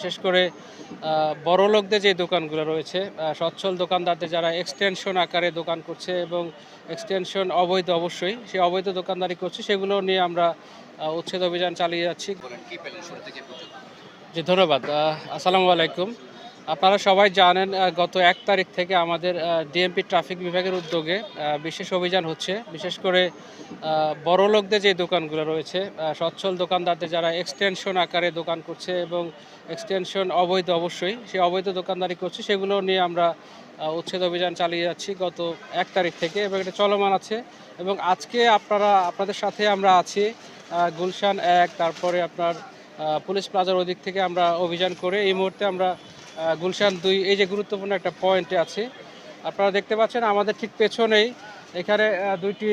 বিশেষ করে বড়লোকদের যে দোকানগুলো রয়েছে, সচ্ছল দোকানদারদের যারা এক্সটেনশন আকারে দোকান করছে এবং এক্সটেনশন অবৈধ অবশ্যই সেই অবৈধ দোকানদারি করছে, সেগুলো নিয়ে আমরা উচ্ছেদ অভিযান চালিয়ে যাচ্ছি। জি, ধন্যবাদ। আসসালামু আলাইকুম। আপনারা সবাই জানেন, গত ১ তারিখ থেকে আমাদের ডিএমপি ট্রাফিক বিভাগের উদ্যোগে বিশেষ অভিযান হচ্ছে। বিশেষ করে বড়লোকদের যে দোকানগুলো রয়েছে, সচ্ছল দোকানদারদের যারা এক্সটেনশন আকারে দোকান করছে এবং এক্সটেনশন অবৈধ অবশ্যই সেই অবৈধ দোকানদারি করছে, সেগুলো নিয়ে আমরা উচ্ছেদ অভিযান চালিয়ে যাচ্ছি গত ১ তারিখ থেকে এবং এটা চলমান আছে। এবং আজকে আপনাদের সাথে আমরা আছি গুলশান ১, তারপরে আপনার পুলিশ প্লাজার ওদিক থেকে আমরা অভিযান করে এই মুহূর্তে আমরা গুলশান ২ এই যে গুরুত্বপূর্ণ একটা পয়েন্টে আছি। আপনারা দেখতে পাচ্ছেন আমাদের ঠিক পেছনেই এখানে দুইটি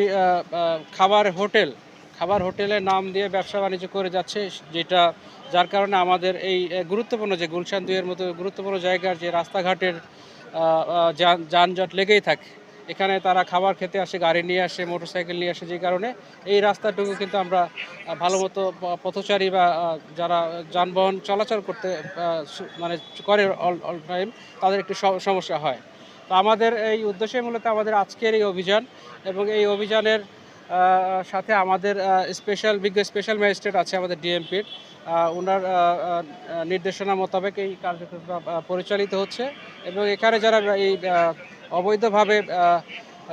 খাবার হোটেলের নাম দিয়ে ব্যবসা বাণিজ্য করে যাচ্ছে, যার কারণে আমাদের এই গুরুত্বপূর্ণ যে গুলশান ২ এর মতো গুরুত্বপূর্ণ জায়গার যে রাস্তাঘাটের যানজট লেগেই থাকে। এখানে তারা খাবার খেতে আসে, গাড়ি নিয়ে আসে, মোটরসাইকেল নিয়ে আসে, যে কারণে এই রাস্তাটুকু কিন্তু আমরা ভালো মতো পথচারী বা যারা যানবাহন চলাচল করতে মানে করে অল টাইম, তাদের একটু সমস্যা হয়। তো আমাদের এই উদ্দেশ্যে মূলত আমাদের আজকের এই অভিযান, এবং এই অভিযানের সাথে আমাদের বিজ্ঞ স্পেশাল ম্যাজিস্ট্রেট আছে আমাদের ডিএমপির, ওনার নির্দেশনা মোতাবেক এই কার্যক্রমটা পরিচালিত হচ্ছে। এবং এখানে যারা এই অবৈধভাবে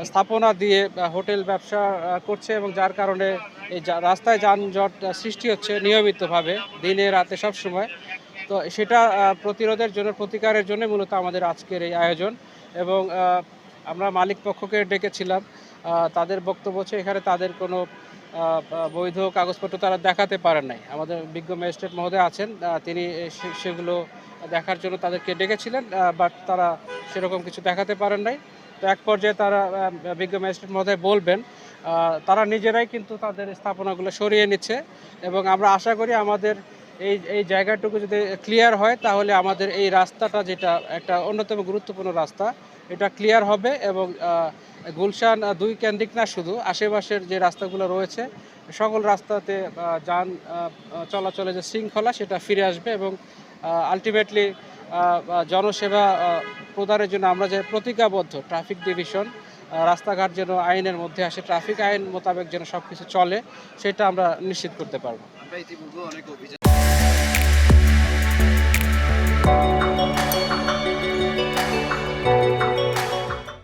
স্থাপনা দিয়ে হোটেল ব্যবসা করছে এবং যার কারণে এই রাস্তায় যানজট সৃষ্টি হচ্ছে নিয়মিতভাবে দিনে রাতে সব সময়, তো সেটা প্রতিরোধের জন্য, প্রতিকারের জন্য মূলত আমাদের আজকের এই আয়োজন। এবং আমরা মালিক পক্ষকে ডেকেছিলাম। তাদের বক্তব্য হচ্ছে এখানে তাদের কোনো বৈধ কাগজপত্র তারা দেখাতে পারেন নাই। আমাদের বিজ্ঞ ম্যাজিস্ট্রেট মহোদয় আছেন, তিনি সেগুলো দেখার জন্য তাদেরকে ডেকেছিলেন, বাট তারা সেরকম কিছু দেখাতে পারেন নাই। তো এক পর্যায়ে তারা বিজ্ঞ ম্যাজিস্ট্রেট মহোদয় বলবেন, তারা নিজেরাই কিন্তু তাদের স্থাপনাগুলো সরিয়ে নিচ্ছে। এবং আমরা আশা করি আমাদের এই জায়গাটুকু যদি ক্লিয়ার হয়, তাহলে আমাদের এই রাস্তাটা, যেটা একটা অন্যতম গুরুত্বপূর্ণ রাস্তা, এটা ক্লিয়ার হবে। এবং গুলশান ২ কেন্দ্রিক না, শুধু আশেপাশের যে রাস্তাগুলো রয়েছে সকল রাস্তাতে যান চলাচলে যে শৃঙ্খলা, সেটা ফিরে আসবে। এবং আলটিমেটলি জনসেবা প্রদানের জন্য আমরা যে প্রতিজ্ঞাবদ্ধ, ট্রাফিক ডিভিশন রাস্তাঘাট যেন আইনের মধ্যে আসে, ট্রাফিক আইন মোতাবেক যেন সব কিছু চলে, সেটা আমরা নিশ্চিত করতে পারবো।